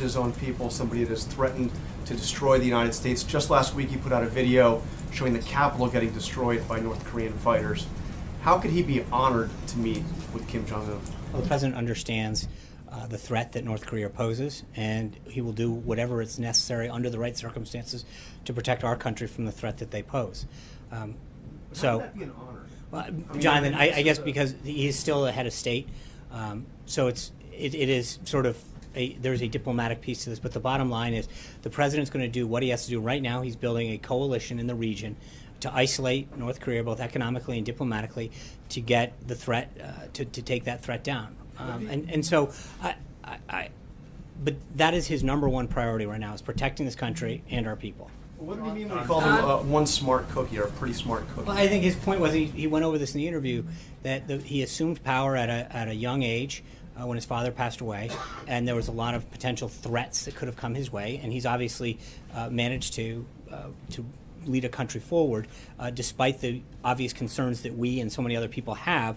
his own people, somebody that has threatened to destroy the United States. Just last week he put out a video showing the Capitol getting destroyed by North Korean fighters. How could he be honored to meet with Kim Jong-un? Well, the president understands the threat that North Korea poses, and he will do whatever is necessary under the right circumstances to protect our country from the threat that they pose. How So, would that be an honor? well, Jonathan, I guess because he is still a head of state, so it is sort of there's a diplomatic piece to this, but the bottom line is the president's going to do what he has to do right now. He's building a coalition in the region to isolate North Korea, both economically and diplomatically, to get the threat, to take that threat down. But that is his number one priority right now, is protecting this country and our people. What did he mean when he called him one smart cookie, or a pretty smart cookie? Well, I think his point was he went over this in the interview, that he assumed power at a young age when his father passed away, and there was a lot of potential threats that could have come his way, and he's obviously managed to lead a country forward, despite the obvious concerns that we and so many other people have.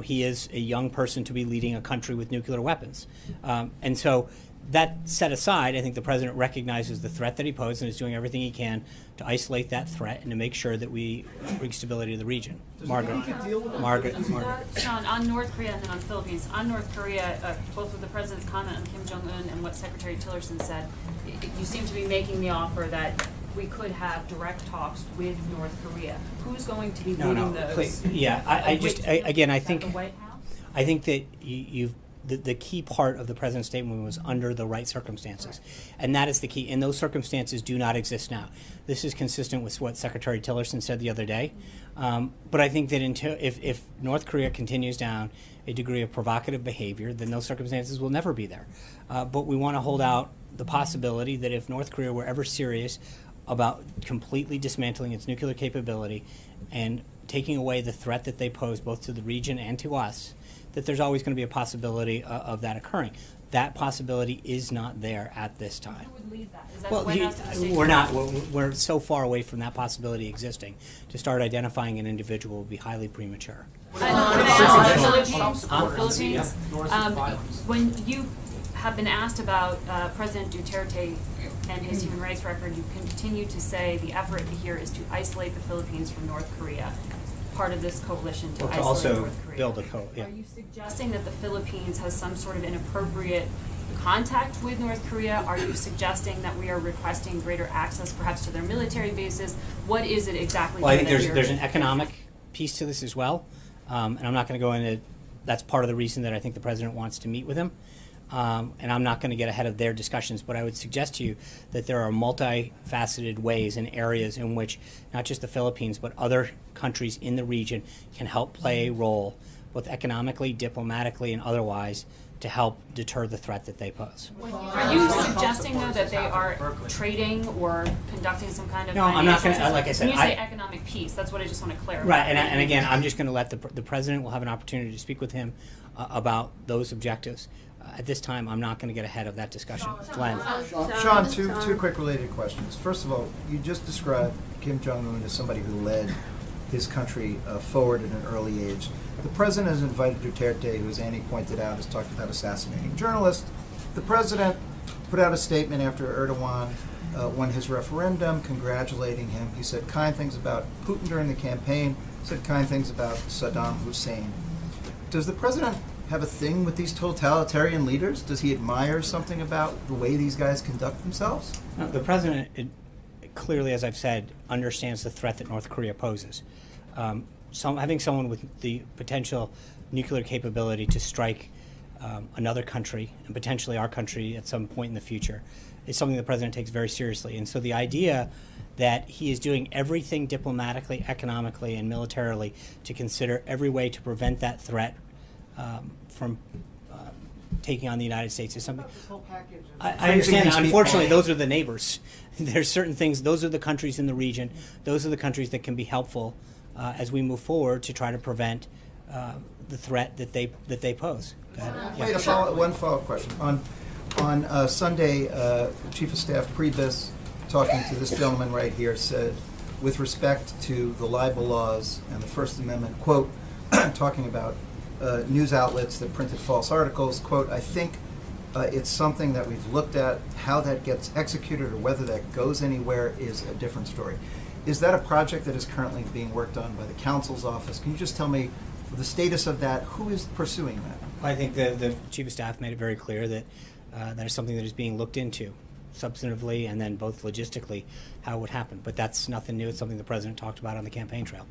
He is a young person to be leading a country with nuclear weapons, and so. That set aside, I think the president recognizes the threat that he posed and is doing everything he can to isolate that threat and to make sure that we bring stability to the region. Margaret. Sean, on North Korea and then on Philippines. On North Korea, both with the president's comment on Kim Jong-un and what Secretary Tillerson said, you seem to be making the offer that we could have direct talks with North Korea. Who's going to be leading those? Please. Yeah, I think the White House? I think that the key part of the president's statement was under the right circumstances. And that is the key. And those circumstances do not exist now. This is consistent with what Secretary Tillerson said the other day. But I think that if North Korea continues down a degree of provocative behavior, then those circumstances will never be there. But we want to hold out the possibility that if North Korea were ever serious about completely dismantling its nuclear capability and taking away the threat that they pose both to the region and to us, that there's always going to be a possibility of that occurring. That possibility is not there at this time. Who would lead that? Is that Well, the White House or the State we're Department? not. We're so far away from that possibility existing. To start identifying an individual would be highly premature. Philippines. When you have been asked about President Duterte and his human rights record, you continue to say the effort here is to isolate the Philippines from North Korea. Part of this coalition to isolate also North Korea. build a Are you suggesting that the Philippines has some sort of inappropriate contact with North Korea? Are you suggesting that we are requesting greater access perhaps to their military bases? What is it exactly? Well, I think there's an economic piece to this as well. And I'm not going to go into, that's part of the reason that I think the president wants to meet with him. And I'm not going to get ahead of their discussions, but I would suggest to you that there are multifaceted ways and areas in which not just the Philippines, but other countries in the region can help play a role, both economically, diplomatically, and otherwise, to help deter the threat that they pose. Are you suggesting, though, that they are trading or conducting some kind of No, I'm not going to, financial like I said, When you say economic peace, that's what I just want to clarify. Right, and again, I'm just going to let the president will have an opportunity to speak with him about those objectives. At this time, I'm not going to get ahead of that discussion. Glenn. Sean, two quick related questions. First of all, you just described Kim Jong-un as somebody who led his country forward at an early age. The president has invited Duterte, who, as Annie pointed out, has talked about assassinating journalists. The president put out a statement after Erdogan won his referendum, congratulating him. He said kind things about Putin during the campaign, said kind things about Saddam Hussein. Does the president have a thing with these totalitarian leaders? Does he admire something about the way these guys conduct themselves? No, the president, clearly, as I've said, understands the threat that North Korea poses. Having someone with the potential nuclear capability to strike another country, and potentially our country at some point in the future, is something the president takes very seriously. And so the idea that he is doing everything diplomatically, economically, and militarily to consider every way to prevent that threat from taking on the United States is something. I understand that. Unfortunately, those are the neighbors. There's certain things. Those are the countries in the region. Those are the countries that can be helpful as we move forward to try to prevent the threat that they pose. Wait, one follow-up question. On Sunday, Chief of Staff Priebus, talking to this gentleman right here, said, with respect to the libel laws and the First Amendment, quote, talking about news outlets that printed false articles, quote, I think It's something that we've looked at. How that gets executed or whether that goes anywhere is a different story. Is that a project that is currently being worked on by the council's office? Can you just tell me the status of that? Who is pursuing that? I think the Chief of Staff made it very clear that that is something that is being looked into substantively and then both logistically how it would happen. But that's nothing new. It's something the President talked about on the campaign trail.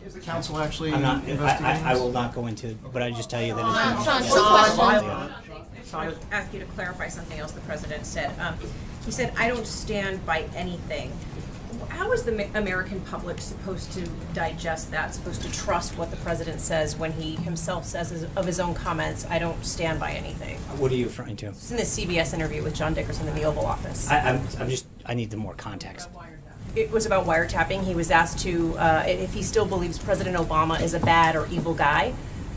Is the council actually I'm not, investigating I this? will not go into, but I just tell you that it's being I want to ask you to clarify something else the President said. He said, I don't stand by anything. How is the American public supposed to digest that, supposed to trust what the President says when he himself says of his own comments, I don't stand by anything? What are you referring to? It's in the CBS interview with John Dickerson in the Oval Office. I need the more context. It was about wiretapping. He was asked to, if he still believes President Obama is a bad or evil guy,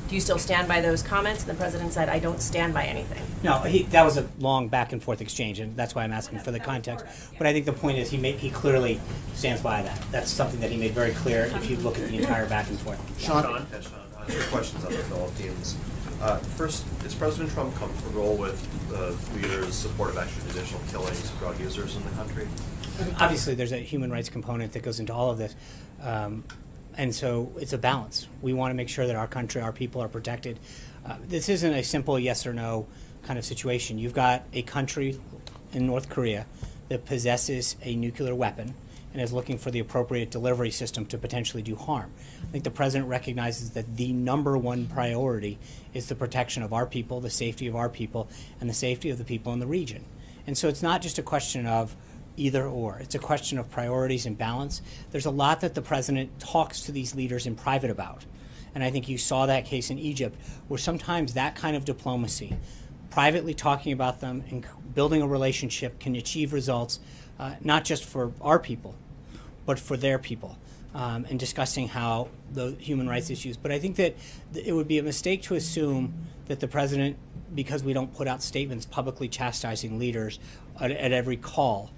do you still stand by those comments? And the President said, I don't stand by anything. No, that was a long back and forth exchange, and that's why I'm asking for the context. But I think the point is he clearly stands by that. That's something that he made very clear if you look at the entire back and forth. Sean, two questions on the Philippines. First, is President Trump comfortable with the leader's support of extrajudicial killings of drug users in the country? Obviously, there's a human rights component that goes into all of this. And so it's a balance. We want to make sure that our country, our people are protected. This isn't a simple yes or no kind of situation. You've got a country in North Korea that possesses a nuclear weapon and is looking for the appropriate delivery system to potentially do harm. I think the President recognizes that the number one priority is the protection of our people, the safety of our people, and the safety of the people in the region. And so it's not just a question of either or. It's a question of priorities and balance. There's a lot that the President talks to these leaders in private about. And I think you saw that case in Egypt, where sometimes that kind of diplomacy, privately talking about them and building a relationship, can achieve results, not just for our people, but for their people, and discussing how the human rights issues. But I think that it would be a mistake to assume that the President, because we don't put out statements publicly chastising leaders at every call,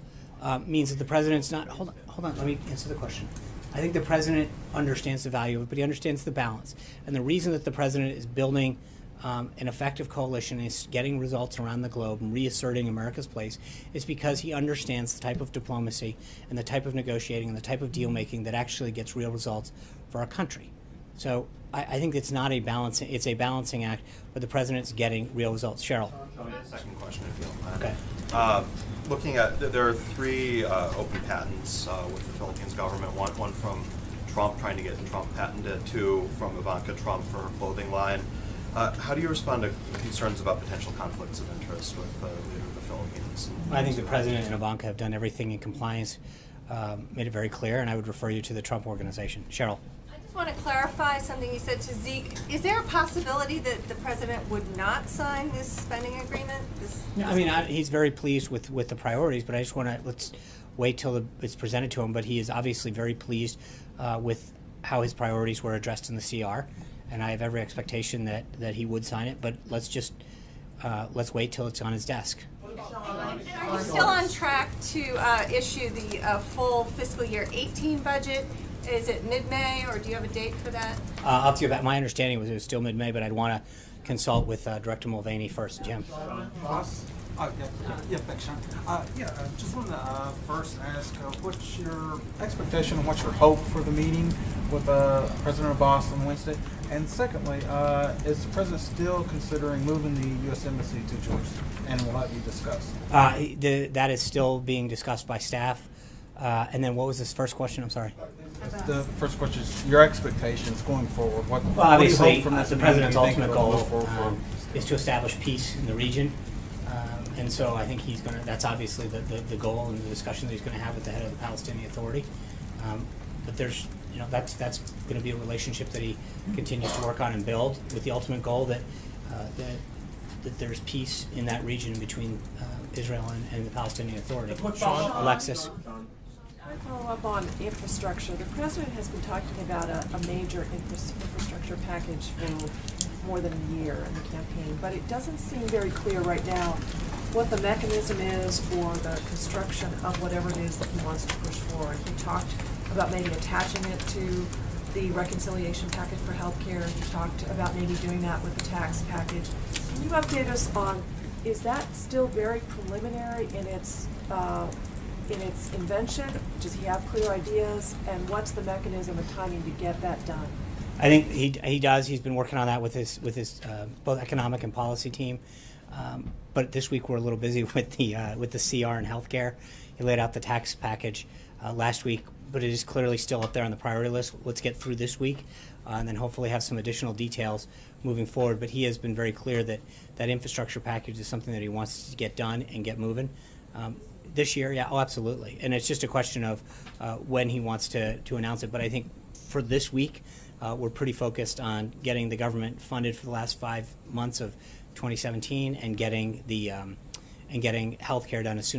means that the President's not, hold on, let me answer the question. I think the President understands the value of it, but he understands the balance. And the reason that the President is building an effective coalition and is getting results around the globe and reasserting America's place is because he understands the type of diplomacy and the type of negotiating and the type of deal making that actually gets real results for our country. So I think it's not a balance, it's a balancing act, but the President's getting real results. Cheryl. Second question, if you don't mind. Okay. Looking at, there are three open patents with the Philippines government, one from Trump trying to get Trump patented, two from Ivanka Trump for her clothing line. How do you respond to concerns about potential conflicts of interest with the leader of the Philippines? I think the President and Ivanka have done everything in compliance, made it very clear, and I would refer you to the Trump Organization. Cheryl. I just want to clarify something you said to Zeke. Is there a possibility that the President would not sign this spending agreement? I mean, he's very pleased with the priorities, but I just want to, let's wait till it's presented to him. But he is obviously very pleased with how his priorities were addressed in the CR, and I have every expectation that he would sign it. But let's wait till it's on his desk. Are you still on track to issue the full fiscal year 18 budget? Is it mid-May, or do you have a date for that? Up to you. My understanding was it was still mid-May, but I'd want to consult with Director Mulvaney first. Jim. Boss? Thanks, Sean. Just wanted to first ask, what's your expectation and what's your hope for the meeting with President Abbas on Wednesday? And secondly, is the President still considering moving the U.S. Embassy to Georgia, and will that be discussed? That is still being discussed by staff. And then what was this first question? I'm sorry. The first question is your expectations going forward. What Obviously, do you hope from this the meeting? President's Do you think ultimate it'll goal move forward? is to establish peace in the region. And so I think he's going to, that's obviously the goal and the discussion that he's going to have with the head of the Palestinian Authority. But there's, that's going to be a relationship that he continues to work on and build with the ultimate goal that there's peace in that region between Israel and the Palestinian Authority. Sean, Alexis. I follow up on infrastructure. The President has been talking about a major infrastructure package for more than a year in the campaign, but it doesn't seem very clear right now what the mechanism is for the construction of whatever it is that he wants to push forward. He talked about maybe attaching it to the reconciliation package for health care. He talked about maybe doing that with the tax package. Can you update us on is that still very preliminary in its invention? Does he have clear ideas, and what's the mechanism and timing to get that done? I think he does. He's been working on that with his both economic and policy team. But this week we're a little busy with the CR and healthcare. He laid out the tax package last week, but it is clearly still up there on the priority list. Let's get through this week, and then hopefully have some additional details moving forward. But he has been very clear that that infrastructure package is something that he wants to get done and get moving. This year, yeah, oh, absolutely. And it's just a question of when he wants to announce it. But I think for this week, we're pretty focused on getting the government funded for the last 5 months of 2017 and getting the and getting healthcare done as soon as